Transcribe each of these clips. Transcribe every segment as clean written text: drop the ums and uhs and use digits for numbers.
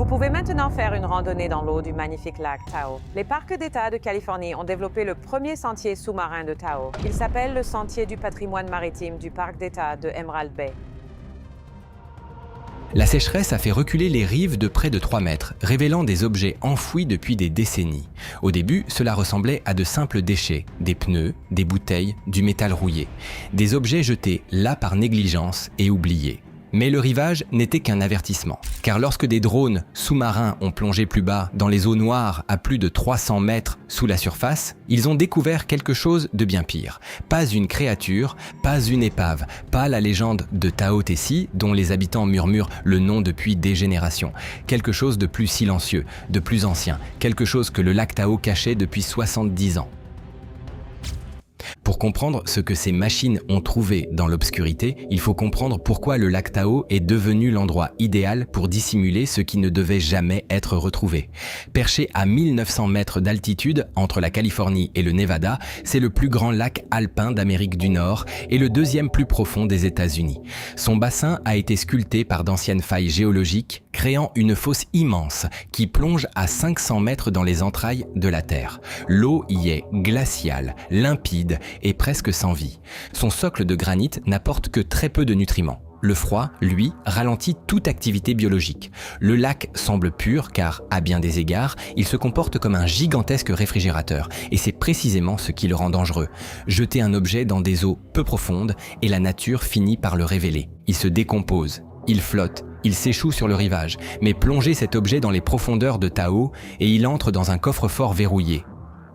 Vous pouvez maintenant faire une randonnée dans l'eau du magnifique lac Tahoe. Les parcs d'État de Californie ont développé le premier sentier sous-marin de Tahoe. Il s'appelle le Sentier du patrimoine maritime du parc d'État de Emerald Bay. La sécheresse a fait reculer les rives de près de 3 mètres, révélant des objets enfouis depuis des décennies. Au début, cela ressemblait à de simples déchets, des pneus, des bouteilles, du métal rouillé. Des objets jetés là par négligence et oubliés. Mais le rivage n'était qu'un avertissement, car lorsque des drones sous-marins ont plongé plus bas dans les eaux noires à plus de 300 mètres sous la surface, ils ont découvert quelque chose de bien pire. Pas une créature, pas une épave, pas la légende de Tahoe Tessie dont les habitants murmurent le nom depuis des générations. Quelque chose de plus silencieux, de plus ancien, quelque chose que le lac Tahoe cachait depuis 70 ans. Pour comprendre ce que ces machines ont trouvé dans l'obscurité, il faut comprendre pourquoi le lac Tahoe est devenu l'endroit idéal pour dissimuler ce qui ne devait jamais être retrouvé. Perché à 1900 mètres d'altitude entre la Californie et le Nevada, c'est le plus grand lac alpin d'Amérique du Nord et le deuxième plus profond des États-Unis. Son bassin a été sculpté par d'anciennes failles géologiques, créant une fosse immense qui plonge à 500 mètres dans les entrailles de la Terre. L'eau y est glaciale, limpide et presque sans vie. Son socle de granit n'apporte que très peu de nutriments. Le froid, lui, ralentit toute activité biologique. Le lac semble pur car, à bien des égards, il se comporte comme un gigantesque réfrigérateur. Et c'est précisément ce qui le rend dangereux. Jeter un objet dans des eaux peu profondes et la nature finit par le révéler. Il se décompose, il flotte, il s'échoue sur le rivage. Mais plongez cet objet dans les profondeurs de Tahoe et il entre dans un coffre-fort verrouillé.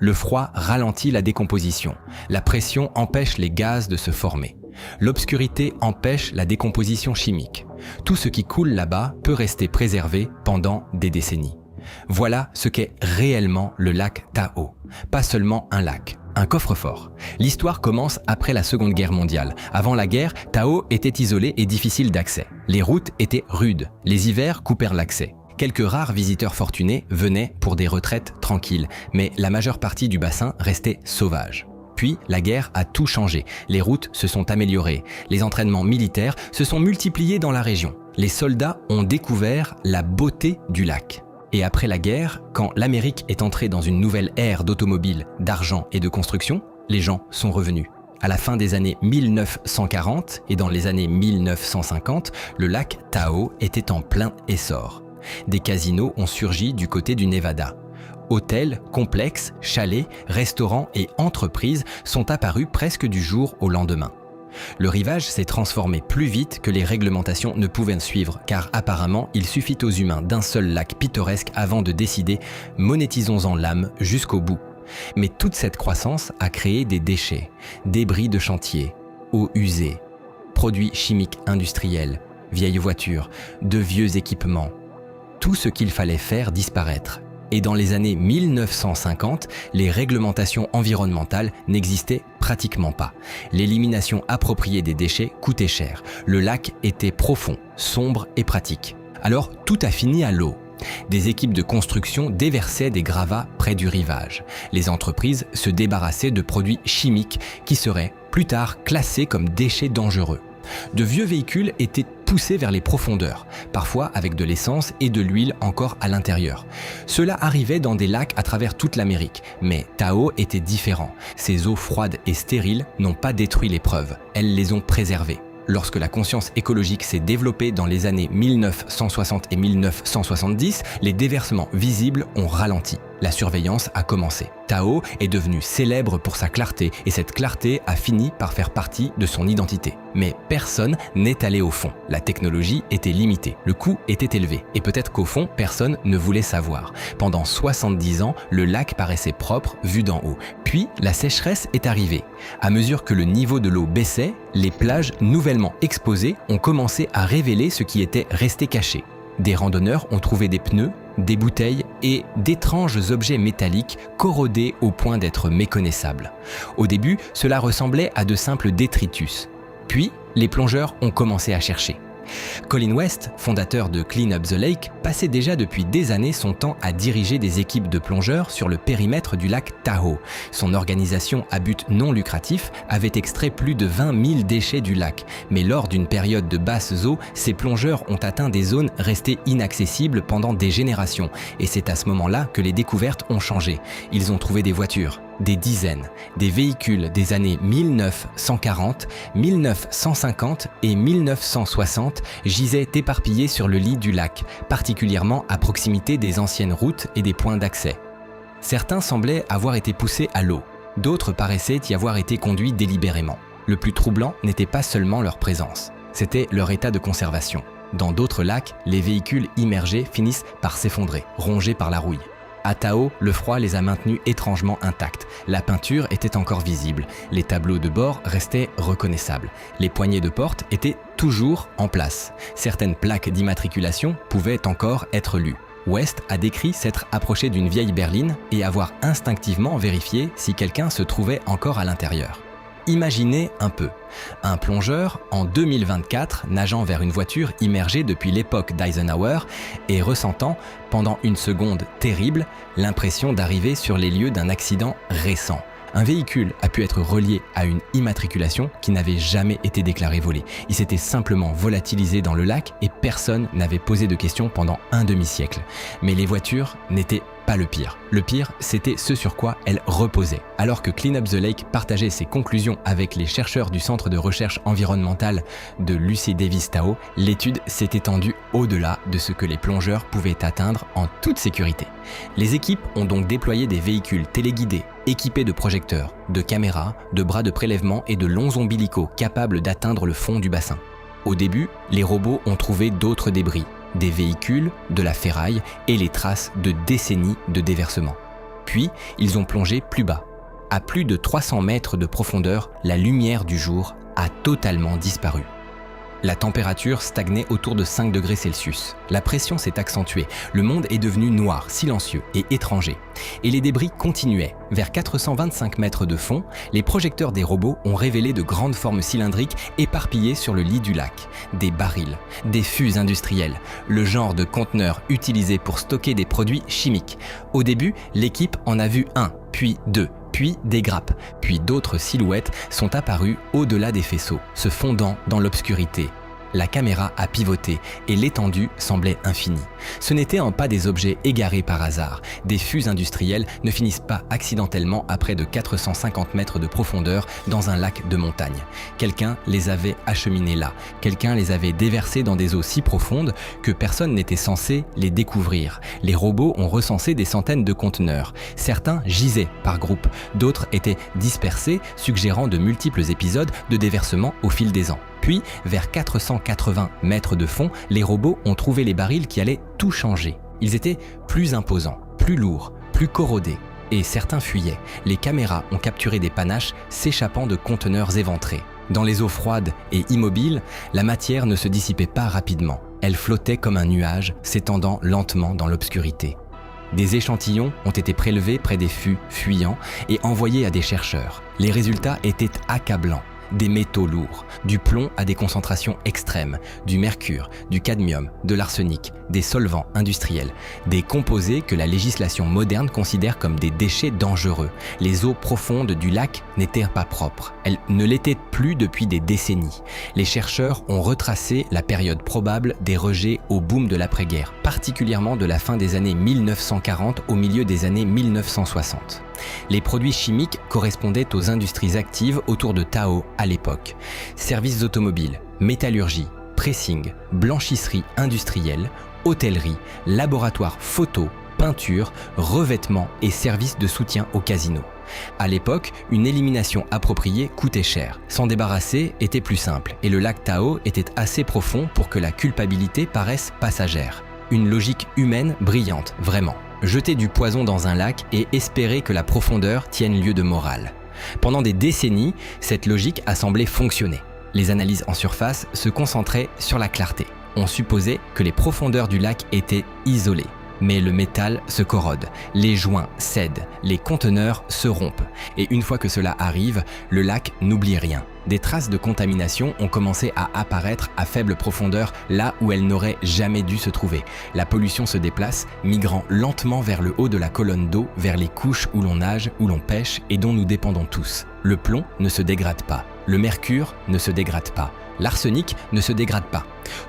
Le froid ralentit la décomposition. La pression empêche les gaz de se former. L'obscurité empêche la décomposition chimique. Tout ce qui coule là-bas peut rester préservé pendant des décennies. Voilà ce qu'est réellement le lac Tahoe. Pas seulement un lac, un coffre-fort. L'histoire commence après la Seconde Guerre mondiale. Avant la guerre, Tahoe était isolé et difficile d'accès. Les routes étaient rudes. Les hivers coupèrent l'accès. Quelques rares visiteurs fortunés venaient pour des retraites tranquilles, mais la majeure partie du bassin restait sauvage. Puis, la guerre a tout changé. Les routes se sont améliorées. Les entraînements militaires se sont multipliés dans la région. Les soldats ont découvert la beauté du lac. Et après la guerre, quand l'Amérique est entrée dans une nouvelle ère d'automobiles, d'argent et de construction, les gens sont revenus. À la fin des années 1940 et dans les années 1950, le lac Tahoe était en plein essor. Des casinos ont surgi du côté du Nevada. Hôtels, complexes, chalets, restaurants et entreprises sont apparus presque du jour au lendemain. Le rivage s'est transformé plus vite que les réglementations ne pouvaient suivre, car apparemment il suffit aux humains d'un seul lac pittoresque avant de décider « monétisons-en l'âme jusqu'au bout ». Mais toute cette croissance a créé des déchets, débris de chantier, eau usée, produits chimiques industriels, vieilles voitures, de vieux équipements. Tout ce qu'il fallait faire disparaître. Et dans les années 1950, les réglementations environnementales n'existaient pratiquement pas. L'élimination appropriée des déchets coûtait cher. Le lac était profond, sombre et pratique. Alors tout a fini à l'eau. Des équipes de construction déversaient des gravats près du rivage. Les entreprises se débarrassaient de produits chimiques qui seraient plus tard classés comme déchets dangereux. De vieux véhicules étaient poussés vers les profondeurs, parfois avec de l'essence et de l'huile encore à l'intérieur. Cela arrivait dans des lacs à travers toute l'Amérique, mais Tahoe était différent. Ces eaux froides et stériles n'ont pas détruit les preuves, elles les ont préservées. Lorsque la conscience écologique s'est développée dans les années 1960 et 1970, les déversements visibles ont ralenti. La surveillance a commencé. Tahoe est devenu célèbre pour sa clarté et cette clarté a fini par faire partie de son identité. Mais personne n'est allé au fond. La technologie était limitée, le coût était élevé et peut-être qu'au fond, personne ne voulait savoir. Pendant 70 ans, le lac paraissait propre vu d'en haut. Puis, la sécheresse est arrivée. À mesure que le niveau de l'eau baissait, les plages nouvellement exposées ont commencé à révéler ce qui était resté caché. Des randonneurs ont trouvé des pneus, des bouteilles et d'étranges objets métalliques corrodés au point d'être méconnaissables. Au début, cela ressemblait à de simples détritus. Puis, les plongeurs ont commencé à chercher. Colin West, fondateur de Clean Up the Lake, passait déjà depuis des années son temps à diriger des équipes de plongeurs sur le périmètre du lac Tahoe. Son organisation à but non lucratif avait extrait plus de 20 000 déchets du lac, mais lors d'une période de basses eaux, ces plongeurs ont atteint des zones restées inaccessibles pendant des générations, et c'est à ce moment-là que les découvertes ont changé. Ils ont trouvé des voitures, des dizaines, des véhicules des années 1940, 1950 et 1960 gisaient éparpillés sur le lit du lac, particulièrement à proximité des anciennes routes et des points d'accès. Certains semblaient avoir été poussés à l'eau, d'autres paraissaient y avoir été conduits délibérément. Le plus troublant n'était pas seulement leur présence, c'était leur état de conservation. Dans d'autres lacs, les véhicules immergés finissent par s'effondrer, rongés par la rouille. À Tahoe, le froid les a maintenus étrangement intacts. La peinture était encore visible, les tableaux de bord restaient reconnaissables, les poignées de porte étaient toujours en place. Certaines plaques d'immatriculation pouvaient encore être lues. West a décrit s'être approché d'une vieille berline et avoir instinctivement vérifié si quelqu'un se trouvait encore à l'intérieur. Imaginez un peu, un plongeur en 2024 nageant vers une voiture immergée depuis l'époque d'Eisenhower et ressentant, pendant une seconde terrible, l'impression d'arriver sur les lieux d'un accident récent. Un véhicule a pu être relié à une immatriculation qui n'avait jamais été déclarée volée. Il s'était simplement volatilisé dans le lac et personne n'avait posé de questions pendant un demi-siècle. Mais les voitures n'étaient pas le pire. Le pire, c'était ce sur quoi elles reposaient. Alors que Clean Up the Lake partageait ses conclusions avec les chercheurs du Centre de recherche environnementale de l'UC Davis Tahoe, l'étude s'est étendue au-delà de ce que les plongeurs pouvaient atteindre en toute sécurité. Les équipes ont donc déployé des véhicules téléguidés, équipés de projecteurs, de caméras, de bras de prélèvement et de longs ombilicaux capables d'atteindre le fond du bassin. Au début, les robots ont trouvé d'autres débris, des véhicules, de la ferraille et les traces de décennies de déversement. Puis, ils ont plongé plus bas. À plus de 300 mètres de profondeur, la lumière du jour a totalement disparu. La température stagnait autour de 5 degrés Celsius. La pression s'est accentuée. Le monde est devenu noir, silencieux et étranger. Et les débris continuaient. Vers 425 mètres de fond, les projecteurs des robots ont révélé de grandes formes cylindriques éparpillées sur le lit du lac. Des barils, des fûts industriels, le genre de conteneurs utilisés pour stocker des produits chimiques. Au début, l'équipe en a vu un, puis deux, puis des grappes, puis d'autres silhouettes sont apparues au-delà des faisceaux, se fondant dans l'obscurité. La caméra a pivoté et l'étendue semblait infinie. Ce n'étaient pas des objets égarés par hasard. Des fûts industriels ne finissent pas accidentellement à près de 450 mètres de profondeur dans un lac de montagne. Quelqu'un les avait acheminés là. Quelqu'un les avait déversés dans des eaux si profondes que personne n'était censé les découvrir. Les robots ont recensé des centaines de conteneurs. Certains gisaient par groupe, d'autres étaient dispersés, suggérant de multiples épisodes de déversement au fil des ans. Puis, vers 480 mètres de fond, les robots ont trouvé les barils qui allaient tout changer. Ils étaient plus imposants, plus lourds, plus corrodés. Et certains fuyaient. Les caméras ont capturé des panaches s'échappant de conteneurs éventrés. Dans les eaux froides et immobiles, la matière ne se dissipait pas rapidement. Elle flottait comme un nuage, s'étendant lentement dans l'obscurité. Des échantillons ont été prélevés près des fûts fuyants et envoyés à des chercheurs. Les résultats étaient accablants. Des métaux lourds, du plomb à des concentrations extrêmes, du mercure, du cadmium, de l'arsenic, des solvants industriels, des composés que la législation moderne considère comme des déchets dangereux. Les eaux profondes du lac n'étaient pas propres. Elles ne l'étaient plus depuis des décennies. Les chercheurs ont retracé la période probable des rejets au boom de l'après-guerre, particulièrement de la fin des années 1940 au milieu des années 1960. Les produits chimiques correspondaient aux industries actives autour de Tahoe à l'époque. Services automobiles, métallurgie, pressing, blanchisserie industrielle, hôtellerie, laboratoire photo, peinture, revêtement et services de soutien au casino. À l'époque, une élimination appropriée coûtait cher. S'en débarrasser était plus simple et le lac Tahoe était assez profond pour que la culpabilité paraisse passagère. Une logique humaine brillante, vraiment. Jeter du poison dans un lac et espérer que la profondeur tienne lieu de morale. Pendant des décennies, cette logique a semblé fonctionner. Les analyses en surface se concentraient sur la clarté. On supposait que les profondeurs du lac étaient isolées. Mais le métal se corrode, les joints cèdent, les conteneurs se rompent. Et une fois que cela arrive, le lac n'oublie rien. Des traces de contamination ont commencé à apparaître à faible profondeur là où elles n'auraient jamais dû se trouver. La pollution se déplace, migrant lentement vers le haut de la colonne d'eau, vers les couches où l'on nage, où l'on pêche et dont nous dépendons tous. Le plomb ne se dégrade pas, le mercure ne se dégrade pas, l'arsenic ne se dégrade pas.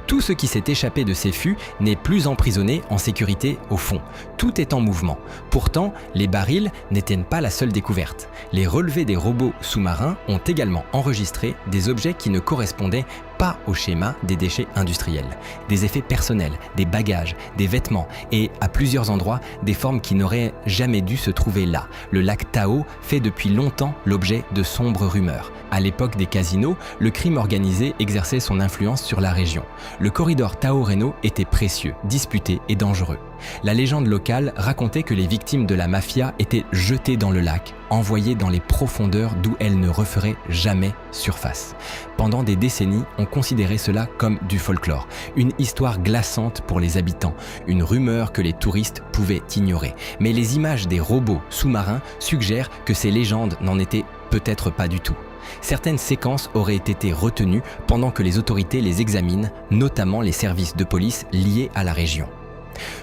Tout ce qui s'est échappé de ces fûts n'est plus emprisonné en sécurité au fond. Tout est en mouvement. Pourtant, les barils n'étaient pas la seule découverte. Les relevés des robots sous-marins ont également enregistré des objets qui ne correspondaient pas au schéma des déchets industriels. Des effets personnels, des bagages, des vêtements et, à plusieurs endroits, des formes qui n'auraient jamais dû se trouver là. Le lac Tahoe fait depuis longtemps l'objet de sombres rumeurs. À l'époque des casinos, le crime organisé exerçait son influence sur la région. Le corridor Tahoe-Reno était précieux, disputé et dangereux. La légende locale racontait que les victimes de la mafia étaient jetées dans le lac, envoyées dans les profondeurs d'où elles ne referaient jamais surface. Pendant des décennies, on considérait cela comme du folklore, une histoire glaçante pour les habitants, une rumeur que les touristes pouvaient ignorer. Mais les images des robots sous-marins suggèrent que ces légendes n'en étaient peut-être pas du tout. Certaines séquences auraient été retenues pendant que les autorités les examinent, notamment les services de police liés à la région.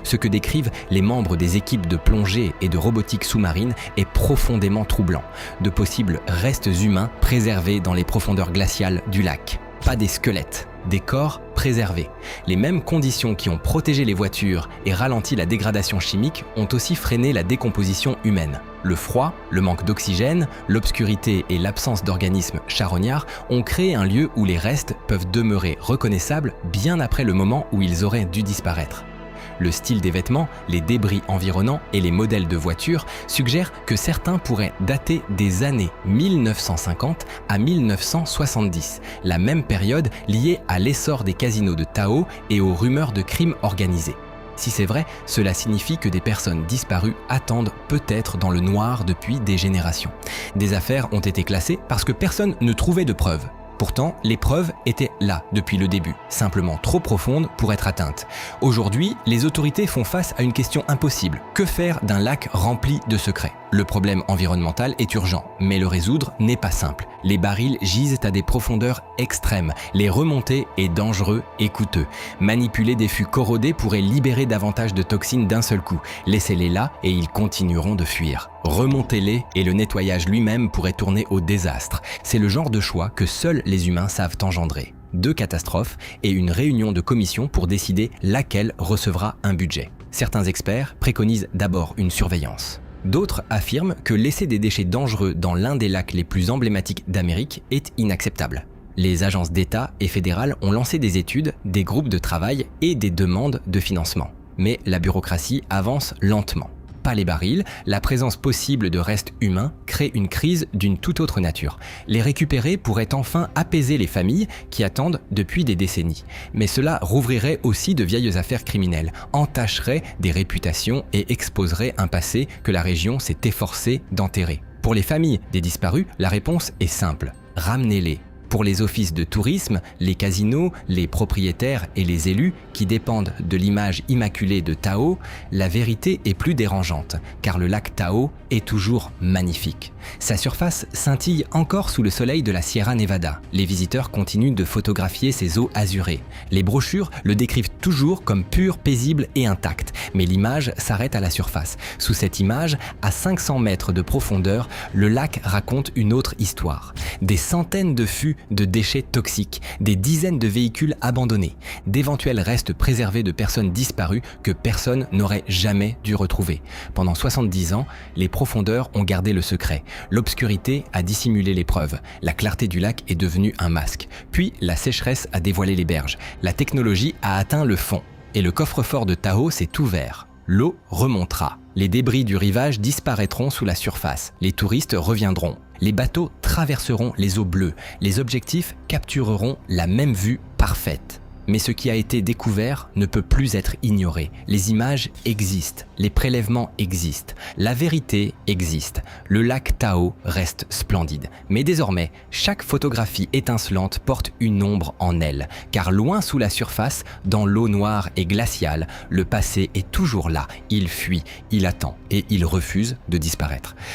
Ce que décrivent les membres des équipes de plongée et de robotique sous-marine est profondément troublant. De possibles restes humains préservés dans les profondeurs glaciales du lac. Pas des squelettes, des corps préservés. Les mêmes conditions qui ont protégé les voitures et ralenti la dégradation chimique ont aussi freiné la décomposition humaine. Le froid, le manque d'oxygène, l'obscurité et l'absence d'organismes charognards ont créé un lieu où les restes peuvent demeurer reconnaissables bien après le moment où ils auraient dû disparaître. Le style des vêtements, les débris environnants et les modèles de voitures suggèrent que certains pourraient dater des années 1950 à 1970, la même période liée à l'essor des casinos de Tahoe et aux rumeurs de crimes organisés. Si c'est vrai, cela signifie que des personnes disparues attendent peut-être dans le noir depuis des générations. Des affaires ont été classées parce que personne ne trouvait de preuves. Pourtant, les preuves étaient là depuis le début, simplement trop profondes pour être atteintes. Aujourd'hui, les autorités font face à une question impossible. Que faire d'un lac rempli de secrets ? Le problème environnemental est urgent, mais le résoudre n'est pas simple. Les barils gisent à des profondeurs extrêmes. Les remonter est dangereux et coûteux. Manipuler des fûts corrodés pourrait libérer davantage de toxines d'un seul coup. Laissez-les là et ils continueront de fuir. Remontez-les et le nettoyage lui-même pourrait tourner au désastre. C'est le genre de choix que seuls les humains savent engendrer. 2 catastrophes et une réunion de commission pour décider laquelle recevra un budget. Certains experts préconisent d'abord une surveillance. D'autres affirment que laisser des déchets dangereux dans l'un des lacs les plus emblématiques d'Amérique est inacceptable. Les agences d'État et fédérales ont lancé des études, des groupes de travail et des demandes de financement. Mais la bureaucratie avance lentement. Pas les barils, la présence possible de restes humains crée une crise d'une toute autre nature. Les récupérer pourrait enfin apaiser les familles qui attendent depuis des décennies. Mais cela rouvrirait aussi de vieilles affaires criminelles, entacherait des réputations et exposerait un passé que la région s'est efforcée d'enterrer. Pour les familles des disparus, la réponse est simple, ramenez-les. Pour les offices de tourisme, les casinos, les propriétaires et les élus qui dépendent de l'image immaculée de Tahoe, la vérité est plus dérangeante, car le lac Tahoe est toujours magnifique. Sa surface scintille encore sous le soleil de la Sierra Nevada. Les visiteurs continuent de photographier ses eaux azurées. Les brochures le décrivent toujours comme pur, paisible et intact, mais l'image s'arrête à la surface. Sous cette image, à 500 mètres de profondeur, le lac raconte une autre histoire. Des centaines de fûts de déchets toxiques, des dizaines de véhicules abandonnés, d'éventuels restes préservés de personnes disparues que personne n'aurait jamais dû retrouver. Pendant 70 ans, les profondeurs ont gardé le secret. L'obscurité a dissimulé les preuves. La clarté du lac est devenue un masque. Puis la sécheresse a dévoilé les berges. La technologie a atteint le fond. Et le coffre-fort de Tahoe s'est ouvert. L'eau remontera. Les débris du rivage disparaîtront sous la surface. Les touristes reviendront. Les bateaux traverseront les eaux bleues. Les objectifs captureront la même vue parfaite. Mais ce qui a été découvert ne peut plus être ignoré. Les images existent, les prélèvements existent, la vérité existe. Le lac Tahoe reste splendide. Mais désormais, chaque photographie étincelante porte une ombre en elle. Car loin sous la surface, dans l'eau noire et glaciale, le passé est toujours là. Il fuit, il attend et il refuse de disparaître.